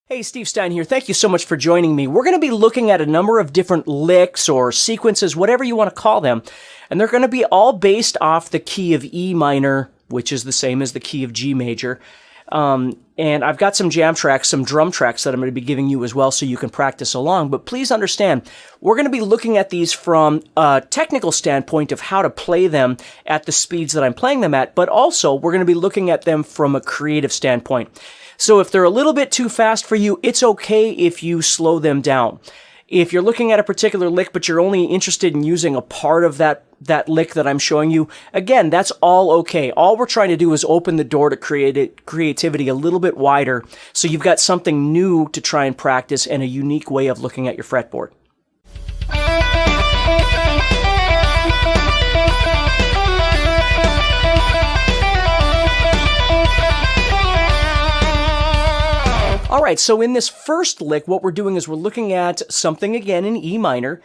Hey, Steve Stine here. Thank you so much for joining me. We're going to be looking at a number of different licks or sequences, whatever you want to call them, and they're going to be all based off the key of E minor, which is the same as the key of G major. And I've got some jam tracks, some drum tracks that I'm going to be giving you as well so you can practice along. But please understand, we're going to be looking at these from a technical standpoint of how to play them at the speeds that I'm playing them at, but also we're going to be looking at them from a creative standpoint. So if they're a little bit too fast for you, it's okay if you slow them down. If you're looking at a particular lick, but you're only interested in using a part of that lick that I'm showing you, again, that's all okay. All we're trying to do is open the door to creativity a little bit wider, so you've got something new to try and practice and a unique way of looking at your fretboard. All right, so in this first lick, what we're doing is we're looking at something again in E minor.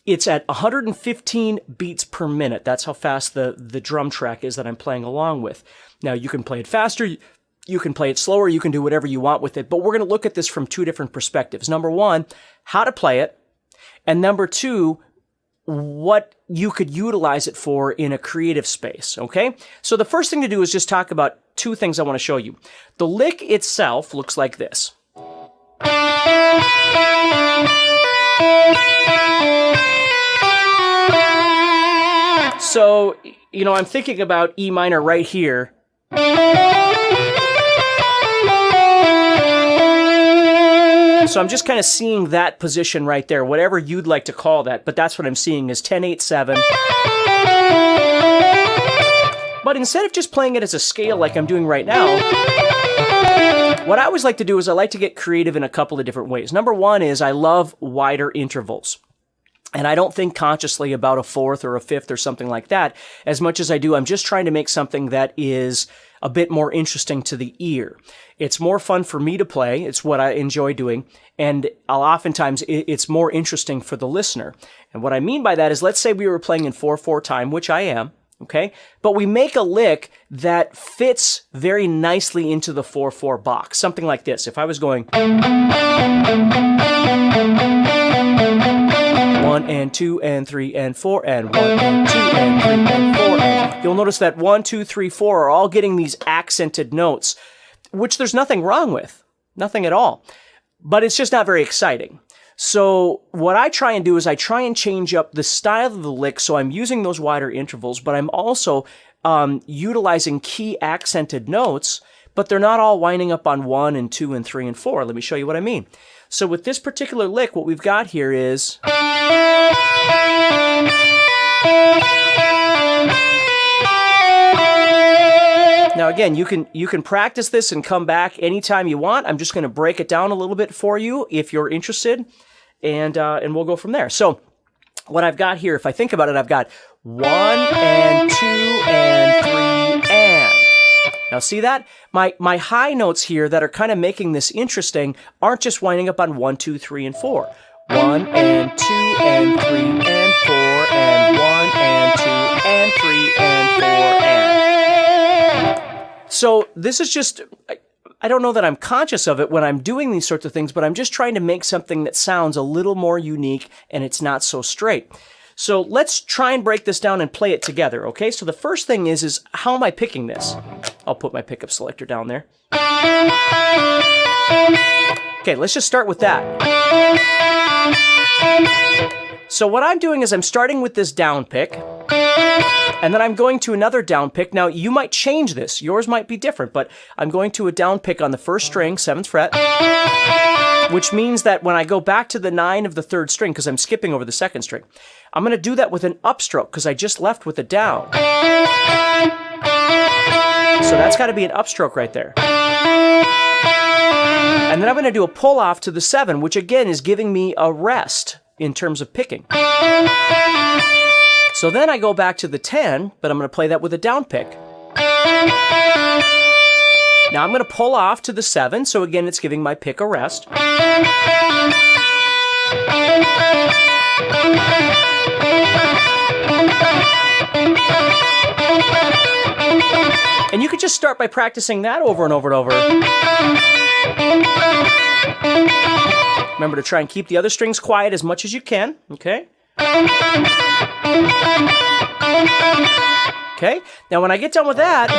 It's at 115 beats per minute. That's how fast the drum track is that I'm playing along with. Now, you can play it faster, you can play it slower, you can do whatever you want with it, but we're going to look at this from two different perspectives. Number one, how to play it, and number two, what you could utilize it for in a creative space, okay? So the first thing to do is just talk about two things I want to show you. The lick itself looks like this. So, you know, I'm thinking about E minor right here. So I'm just kind of seeing that position right there, whatever you'd like to call that, but that's what I'm seeing is 10-8-7. But instead of just playing it as a scale like I'm doing right now, what I always like to do is I like to get creative in a couple of different ways. Number one is I love wider intervals. And I don't think consciously about a fourth or a fifth or something like that. As much as I do, I'm just trying to make something that is a bit more interesting to the ear. It's more fun for me to play. It's what I enjoy doing. And oftentimes it's more interesting for the listener. And what I mean by that is, let's say we were playing in 4/4 time, which I am, okay? But we make a lick that fits very nicely into the 4/4 box. Something like this. If I was going 1 and 2 and 3 and 4 and 1 and 2 and 3 and 4, and you'll notice that 1, 2, 3, 4 are all getting these accented notes, which there's nothing wrong with. Nothing at all. But it's just not very exciting. So what I try and do is I try and change up the style of the lick, so I'm using those wider intervals, but I'm also utilizing key accented notes, but they're not all winding up on 1 and 2 and 3 and 4. Let me show you what I mean. So with this particular lick, what we've got here is... Now again, you can practice this and come back anytime you want. I'm just going to break it down a little bit for you if you're interested, and we'll go from there. So what I've got here, if I think about it, I've got 1 and 2 and 3 and. Now see that? My high notes here that are kind of making this interesting aren't just winding up on 1, 2, 3, and 4. 1 and 2 and 3 and 4 and 1 and 2 and 3 and 4 and. So this is just, I don't know that I'm conscious of it when I'm doing these sorts of things, but I'm just trying to make something that sounds a little more unique and it's not so straight. So let's try and break this down and play it together, okay? So the first thing is how am I picking this? I'll put my pickup selector down there. Okay, let's just start with that. So what I'm doing is I'm starting with this down pick, and then I'm going to another down pick. Now, you might change this. Yours might be different, but I'm going to a down pick on the first string, 7th fret, which means that when I go back to the 9 of the 3rd string, because I'm skipping over the 2nd string, I'm going to do that with an upstroke, because I just left with a down. So that's got to be an upstroke right there. And then I'm going to do a pull off to the 7, which again is giving me a rest in terms of picking. So then I go back to the 10, but I'm going to play that with a down pick. Now I'm going to pull off to the 7, so again it's giving my pick a rest. And you could just start by practicing that over and over and over. Remember to try and keep the other strings quiet as much as you can, okay? Okay, now when I get done with that,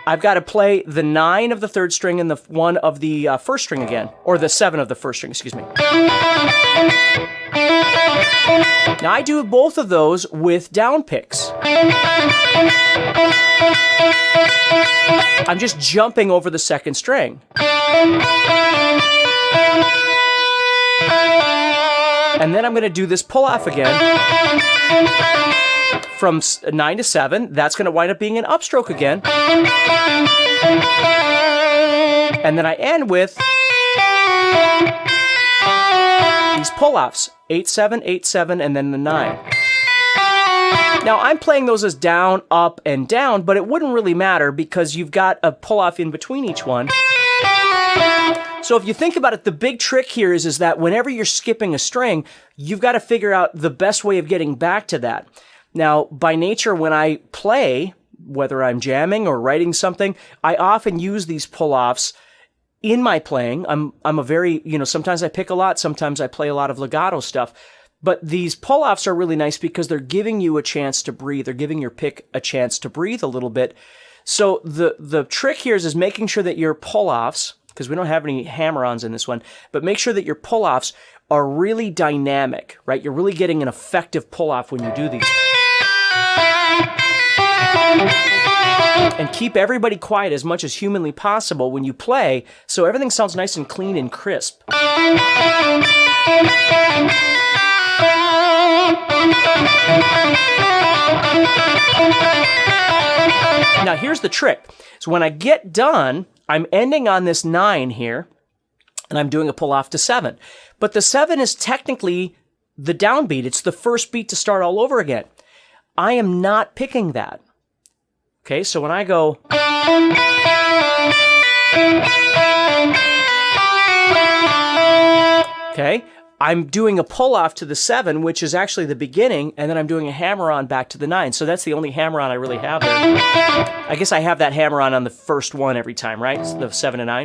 I've got to play the 9 of the 3rd string and the 1 of the 1st string again, or the 7 of the 1st string, excuse me. Now I do both of those with down picks. I'm just jumping over the 2nd string. And then I'm going to do this pull off again from 9 to 7. That's going to wind up being an upstroke again. And then I end with these pull-offs, 8-7, 8-7, and then the 9. Now I'm playing those as down, up, and down, but it wouldn't really matter because you've got a pull-off in between each one. So if you think about it, the big trick here is that whenever you're skipping a string, you've got to figure out the best way of getting back to that. Now, by nature, when I play, whether I'm jamming or writing something, I often use these pull-offs in my playing. I'm a very, sometimes I pick a lot, sometimes I play a lot of legato stuff. But these pull-offs are really nice because they're giving you a chance to breathe. They're giving your pick a chance to breathe a little bit. So the trick here is making sure that your pull-offs, because we don't have any hammer-ons in this one, but make sure that your pull-offs are really dynamic, right? You're really getting an effective pull-off when you do these. And keep everybody quiet as much as humanly possible when you play, so everything sounds nice and clean and crisp. Now here's the trick. So when I get done, I'm ending on this 9 here, and I'm doing a pull-off to 7. But the 7 is technically the downbeat. It's the first beat to start all over again. I am not picking that. Okay, so when I go... Okay, I'm doing a pull-off to the 7, which is actually the beginning, and then I'm doing a hammer-on back to the 9. So that's the only hammer-on I really have there. I guess I have that hammer-on the first one every time, right? The 7 and 9.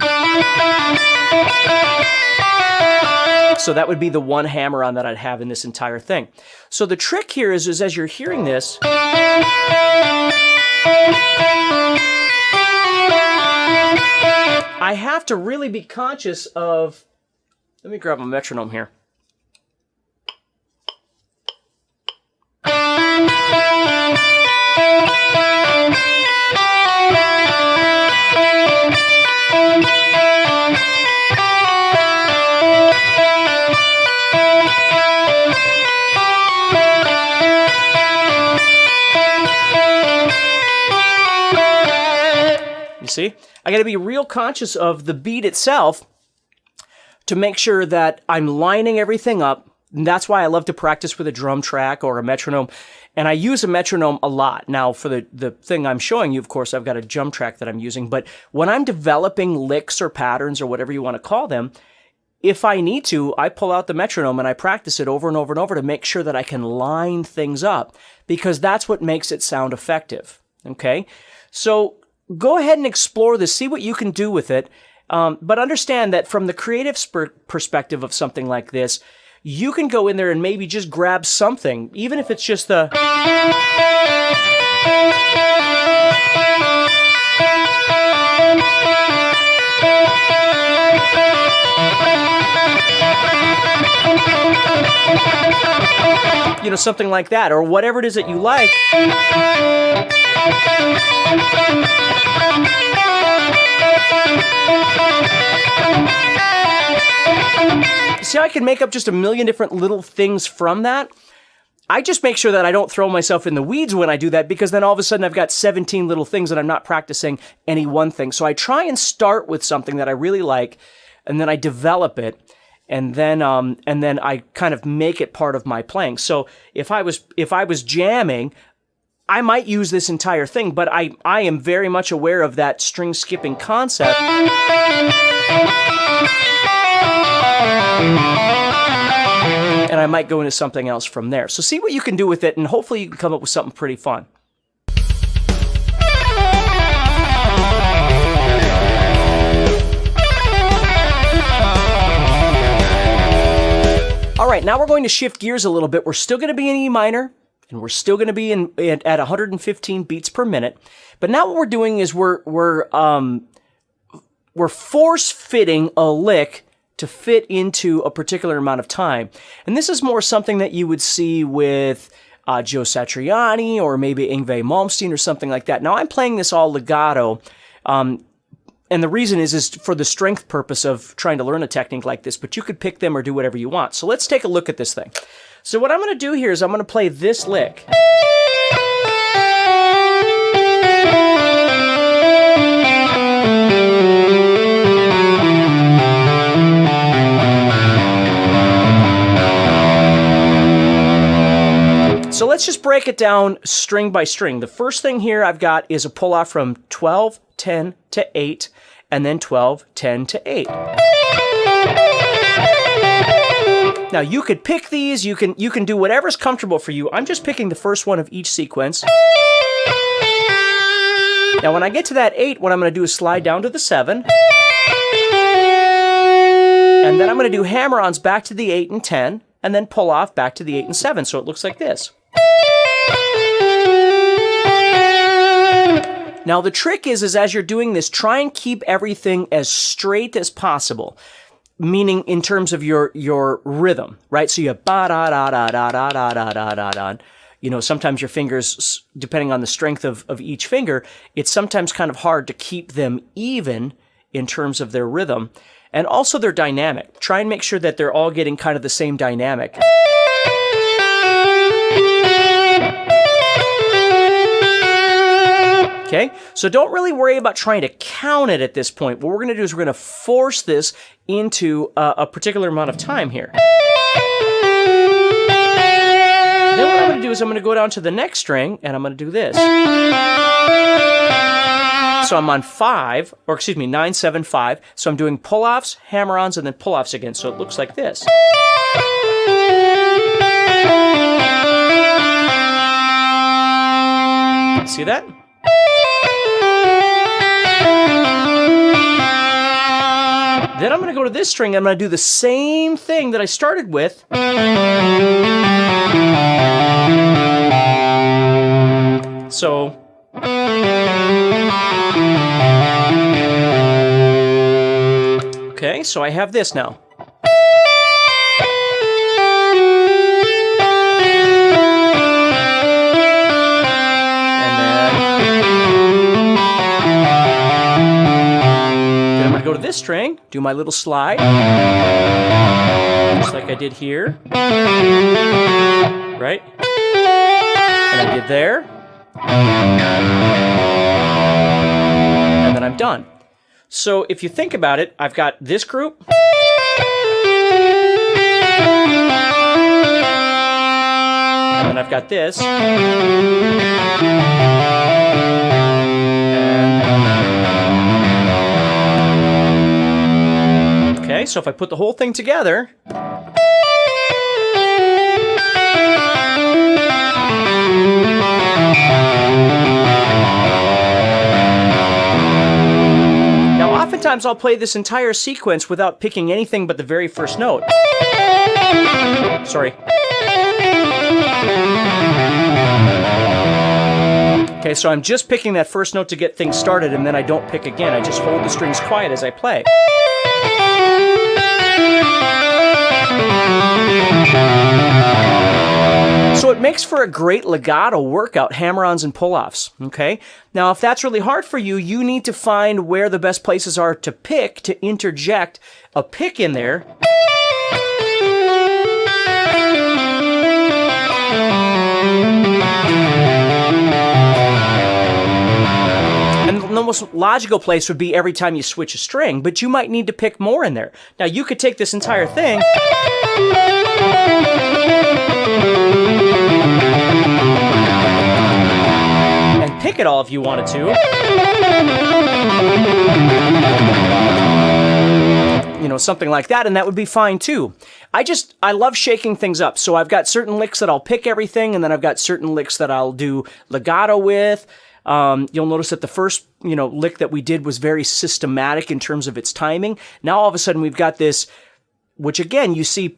So that would be the one hammer-on that I'd have in this entire thing. So the trick here is as you're hearing this, I have to really be conscious of... Let me grab a metronome here. You see? I got to be real conscious of the beat itself to make sure that I'm lining everything up. And that's why I love to practice with a drum track or a metronome. And I use a metronome a lot. Now, for the thing I'm showing you, of course, I've got a drum track that I'm using. But when I'm developing licks or patterns or whatever you want to call them, if I need to, I pull out the metronome and I practice it over and over and over to make sure that I can line things up, because that's what makes it sound effective. Okay? So go ahead and explore this. See what you can do with it. But understand that from the creative perspective of something like this, you can go in there and maybe just grab something, even if it's just the... something like that, or whatever it is that you like. See how I can make up just a million different little things from that? I just make sure that I don't throw myself in the weeds when I do that, because then all of a sudden I've got 17 little things and I'm not practicing any one thing. So I try and start with something that I really like, and then I develop it, and then I kind of make it part of my playing. So if I was jamming, I might use this entire thing, but I am very much aware of that string skipping concept. And I might go into something else from there. So see what you can do with it, and hopefully you can come up with something pretty fun. right, now we're going to shift gears a little bit. We're still going to be in E minor, and we're still going to be at 115 beats per minute. But now what we're doing is we're force fitting a lick to fit into a particular amount of time. And this is more something that you would see with Joe Satriani or maybe Yngwie Malmsteen or something like that. Now I'm playing this all legato. And the reason is for the strength purpose of trying to learn a technique like this, but you could pick them or do whatever you want. So let's take a look at this thing. So what I'm going to do here is I'm going to play this lick. So let's just break it down string by string. The first thing here I've got is a pull off from 12, 10 to 8, and then 12, 10 to 8. Now you could pick these, you can do whatever's comfortable for you. I'm just picking the first one of each sequence. Now when I get to that 8, what I'm going to do is slide down to the 7. And then I'm going to do hammer-ons back to the 8 and 10, and then pull off back to the 8 and 7. So it looks like this. Now the trick is as you're doing this, try and keep everything as straight as possible, meaning in terms of your rhythm, right? So you have ba da da da da da da da da da da. You know, sometimes your fingers, depending on the strength of each finger, it's sometimes kind of hard to keep them even in terms of their rhythm. And also their dynamic. Try and make sure that they're all getting kind of the same dynamic. Okay, so don't really worry about trying to count it at this point. What we're going to do is we're going to force this into a particular amount of time here. Then what I'm going to do is I'm going to go down to the next string, and I'm going to do this. So I'm on 5, or excuse me, 9, 7, 5. So I'm doing pull-offs, hammer-ons, and then pull-offs again. So it looks like this. See that? Then I'm going to go to this string. I'm going to do the same thing that I started with. So okay, so I have this now. Go to this string, do my little slide, just like I did here, right? And I did there, and then I'm done. So if you think about it, I've got this group, and then I've got this, okay, so if I put the whole thing together, now oftentimes I'll play this entire sequence without picking anything but the very first note. Sorry. Okay, so I'm just picking that first note to get things started, and then I don't pick again. I just hold the strings quiet as I play. So it makes for a great legato workout, hammer-ons and pull-offs, okay? Now, if that's really hard for you, you need to find where the best places are to pick, to interject a pick in there. And the most logical place would be every time you switch a string, but you might need to pick more in there. Now, you could take this entire thing and pick it all if you wanted to. You know, something like that, and that would be fine too. I love shaking things up. So I've got certain licks that I'll pick everything, and then I've got certain licks that I'll do legato with. You'll notice that the first, lick that we did was very systematic in terms of its timing. Now all of a sudden we've got this, which again, you see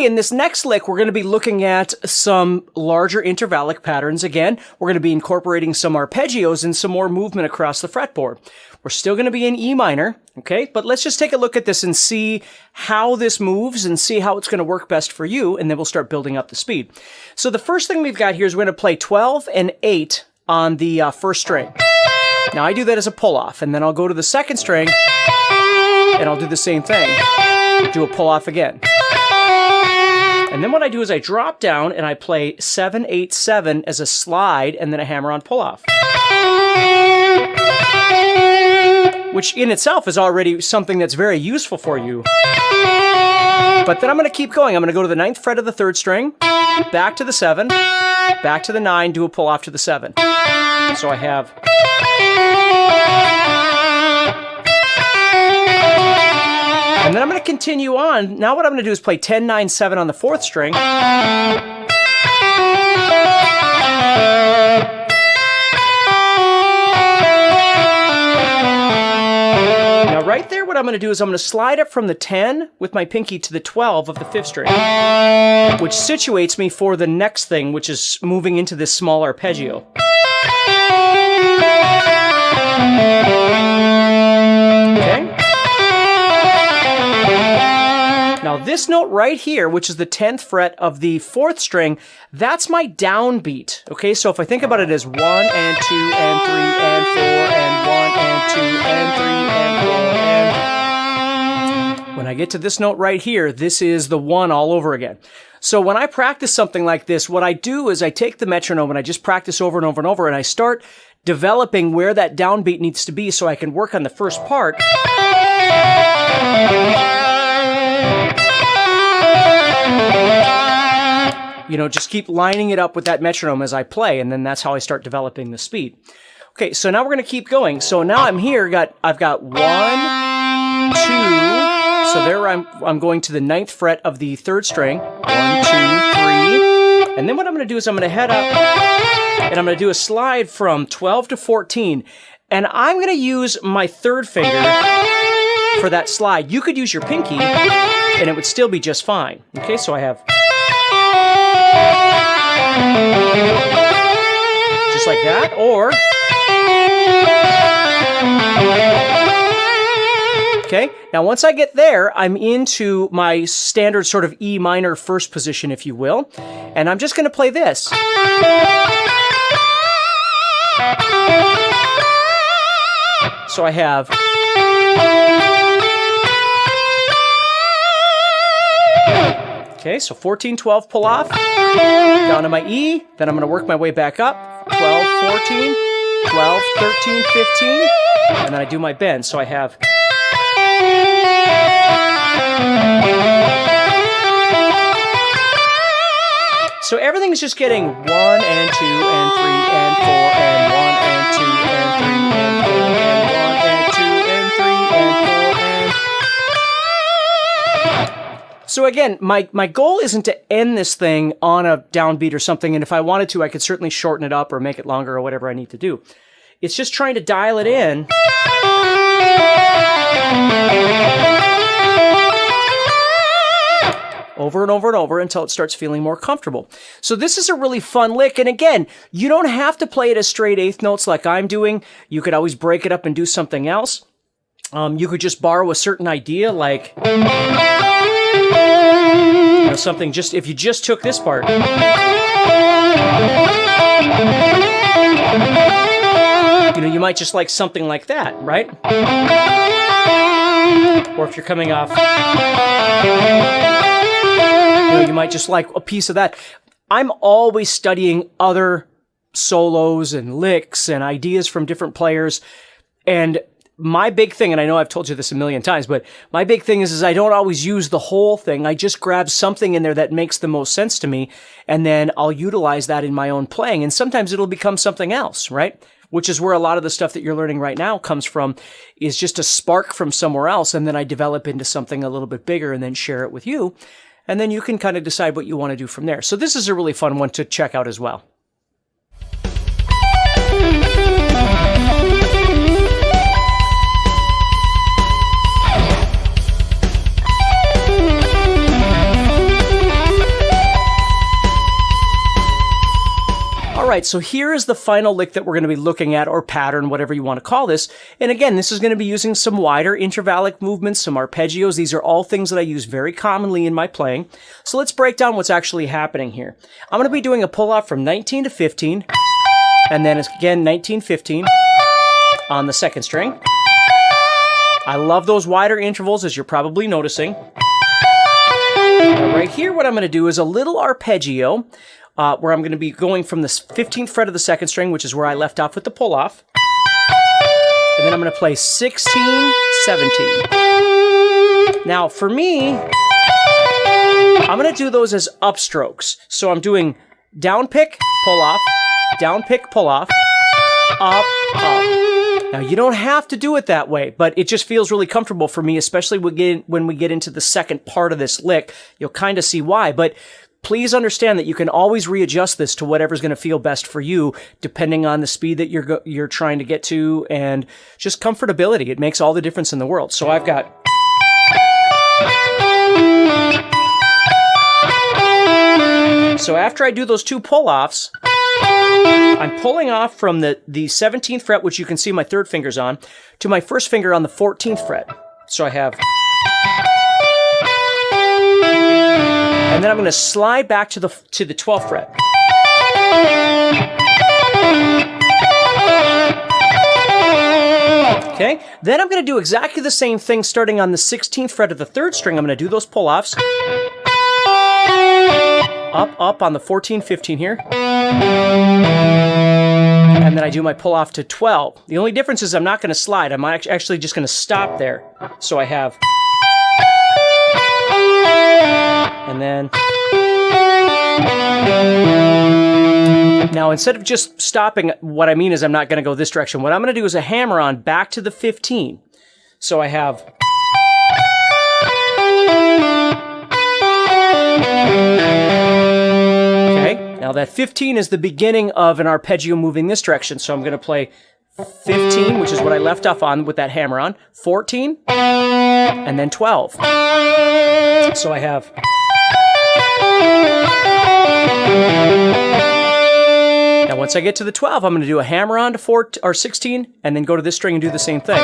Okay, in this next lick, we're going to be looking at some larger intervallic patterns again. We're going to be incorporating some arpeggios and some more movement across the fretboard. We're still going to be in E minor, okay? But let's just take a look at this and see how this moves and see how it's going to work best for you, and then we'll start building up the speed. So the first thing we've got here is we're going to play 12 and 8 on the first string. Now I do that as a pull-off, and then I'll go to the second string, and I'll do the same thing. Do a pull-off again. And then what I do is I drop down and I play 7, 8, 7 as a slide, and then a hammer-on pull-off. Which in itself is already something that's very useful for you. But then I'm going to keep going. I'm going to go to the 9th fret of the 3rd string, back to the 7, back to the 9, do a pull off to the 7. So I have... And then I'm going to continue on. Now what I'm going to do is play 10, 9, 7 on the 4th string. Right there, what I'm going to do is I'm going to slide up from the 10 with my pinky to the 12 of the 5th string, which situates me for the next thing, which is moving into this small arpeggio. Okay. Now this note right here, which is the 10th fret of the 4th string, that's my downbeat. Okay, so if I think about it as 1 and 2 and 3 and 4 and 1 and 2 and 3 and 4 and... When I get to this note right here, this is the 1 all over again. So when I practice something like this, what I do is I take the metronome and I just practice over and over and over, and I start developing where that downbeat needs to be so I can work on the first part. You know, just keep lining it up with that metronome as I play, and then that's how I start developing the speed. Okay, so now we're going to keep going. So now I'm here, I've got 1, 2, so there I'm going to the 9th fret of the 3rd string. 1, 2, 3. And then what I'm going to do is I'm going to head up, and I'm going to do a slide from 12 to 14. And I'm going to use my 3rd finger for that slide. You could use your pinky, and it would still be just fine. Okay, so I have... Just like that, or... Okay, now once I get there, I'm into my standard sort of E minor first position, if you will, and I'm just going to play this. So I have... Okay, so 14, 12, pull off, down to my E, then I'm going to work my way back up, 12, 14, 12, 13, 15, and then I do my bend, so I have... So everything's just getting 1 and 2 and 3 and 4 and 1 and 2 and 3 and 4 and 1 and 2 and 3 and 4 and... So again, my goal isn't to end this thing on a downbeat or something, and if I wanted to, I could certainly shorten it up or make it longer or whatever I need to do. It's just trying to dial it in. Over and over and over until it starts feeling more comfortable. So this is a really fun lick, and again, you don't have to play it as straight 8th notes like I'm doing. You could always break it up and do something else. You could just borrow a certain idea, like... You know, something just, if you just took this part. You know, you might just like something like that, right? Or if you're coming off, you know, you might just like a piece of that. I'm always studying other solos and licks and ideas from different players. And my big thing, and I know I've told you this a million times, but my big thing is I don't always use the whole thing. I just grab something in there that makes the most sense to me, and then I'll utilize that in my own playing. And sometimes it'll become something else, right? Which is where a lot of the stuff that you're learning right now comes from, is just a spark from somewhere else, and then I develop into something a little bit bigger and then share it with you. And then you can kind of decide what you want to do from there. So this is a really fun one to check out as well. right, so here is the final lick that we're going to be looking at, or pattern, whatever you want to call this. And again, this is going to be using some wider intervallic movements, some arpeggios. These are all things that I use very commonly in my playing. So let's break down what's actually happening here. I'm going to be doing a pull-off from 19 to 15, and then again 19, 15 on the second string. I love those wider intervals, as you're probably noticing. Now, right here, what I'm going to do is a little arpeggio, where I'm going to be going from the 15th fret of the second string, which is where I left off with the pull-off. And then I'm going to play 16, 17. Now, for me, I'm going to do those as upstrokes. So I'm doing down pick, pull-off, down pick, pull-off, up, up. Now, you don't have to do it that way, but it just feels really comfortable for me, especially when we get into the second part of this lick. You'll kind of see why, but please understand that you can always readjust this to whatever's going to feel best for you, depending on the speed that you're trying to get to, and just comfortability. It makes all the difference in the world. So I've got... So after I do those two pull-offs, I'm pulling off from the 17th fret, which you can see my third finger's on, to my first finger on the 14th fret. So I have... And then I'm going to slide back to the 12th fret. Okay, then I'm going to do exactly the same thing starting on the 16th fret of the third string. I'm going to do those pull-offs. Up, up on the 14, 15 here. And then I do my pull-off to 12. The only difference is I'm not going to slide. I'm actually just going to stop there. So I have... And then... Now, instead of just stopping, what I mean is I'm not going to go this direction. What I'm going to do is a hammer-on back to the 15. So I have... Okay, now that 15 is the beginning of an arpeggio moving this direction. So I'm going to play 15, which is what I left off on with that hammer-on, 14, and then 12. So I have... Now, once I get to the 12, I'm going to do a hammer-on to 16, and then go to this string and do the same thing.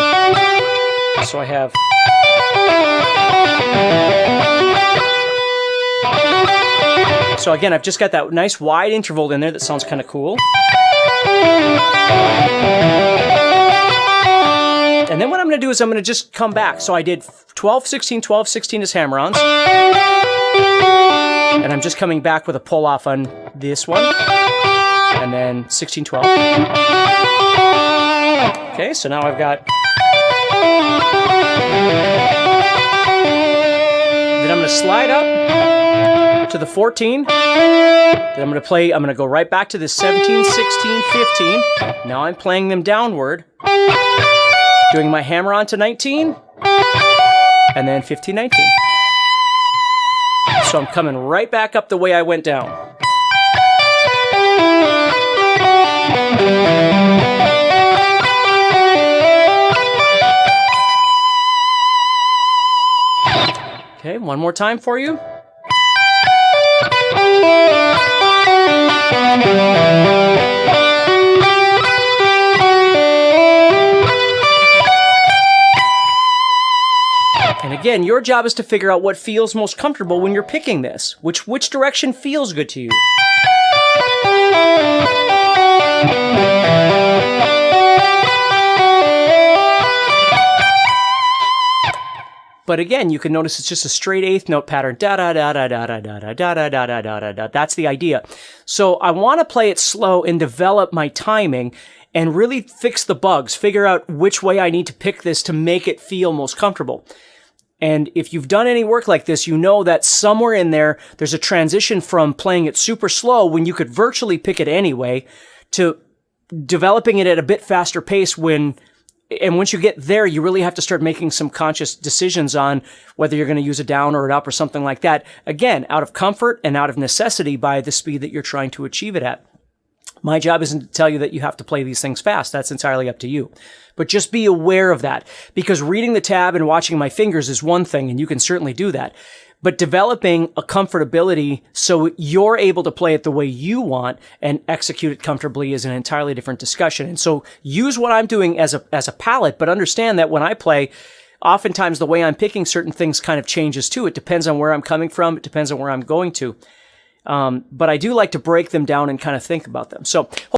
So I have... So again, I've just got that nice wide interval in there that sounds kind of cool. And then what I'm going to do is I'm going to just come back. So I did 12, 16, 12, 16 as hammer-ons. And I'm just coming back with a pull-off on this one. And then 16, 12. Okay, so now I've got... Then I'm going to slide up to the 14. Then I'm going to go right back to the 17, 16, 15. Now I'm playing them downward. Doing my hammer-on to 19. And then 15, 19. So I'm coming right back up the way I went down. Okay, one more time for you. And again, your job is to figure out what feels most comfortable when you're picking this. Which direction feels good to you? But again, you can notice it's just a straight eighth note pattern. Da da da da da da da da da da da da da da da. That's the idea. So I want to play it slow and develop my timing and really fix the bugs, figure out which way I need to pick this to make it feel most comfortable. And if you've done any work like this, you know that somewhere in there, there's a transition from playing it super slow when you could virtually pick it anyway to developing it at a bit faster pace and once you get there, you really have to start making some conscious decisions on whether you're going to use a down or an up or something like that. Again, out of comfort and out of necessity by the speed that you're trying to achieve it at. My job isn't to tell you that you have to play these things fast. That's entirely up to you. But just be aware of that, because reading the tab and watching my fingers is one thing, and you can certainly do that. But developing a comfortability so you're able to play it the way you want and execute it comfortably is an entirely different discussion. And so use what I'm doing as a palette, but understand that when I play, oftentimes the way I'm picking certain things kind of changes too. It depends on where I'm coming from. It depends on where I'm going to. But I do like to break them down and kind of think about them. So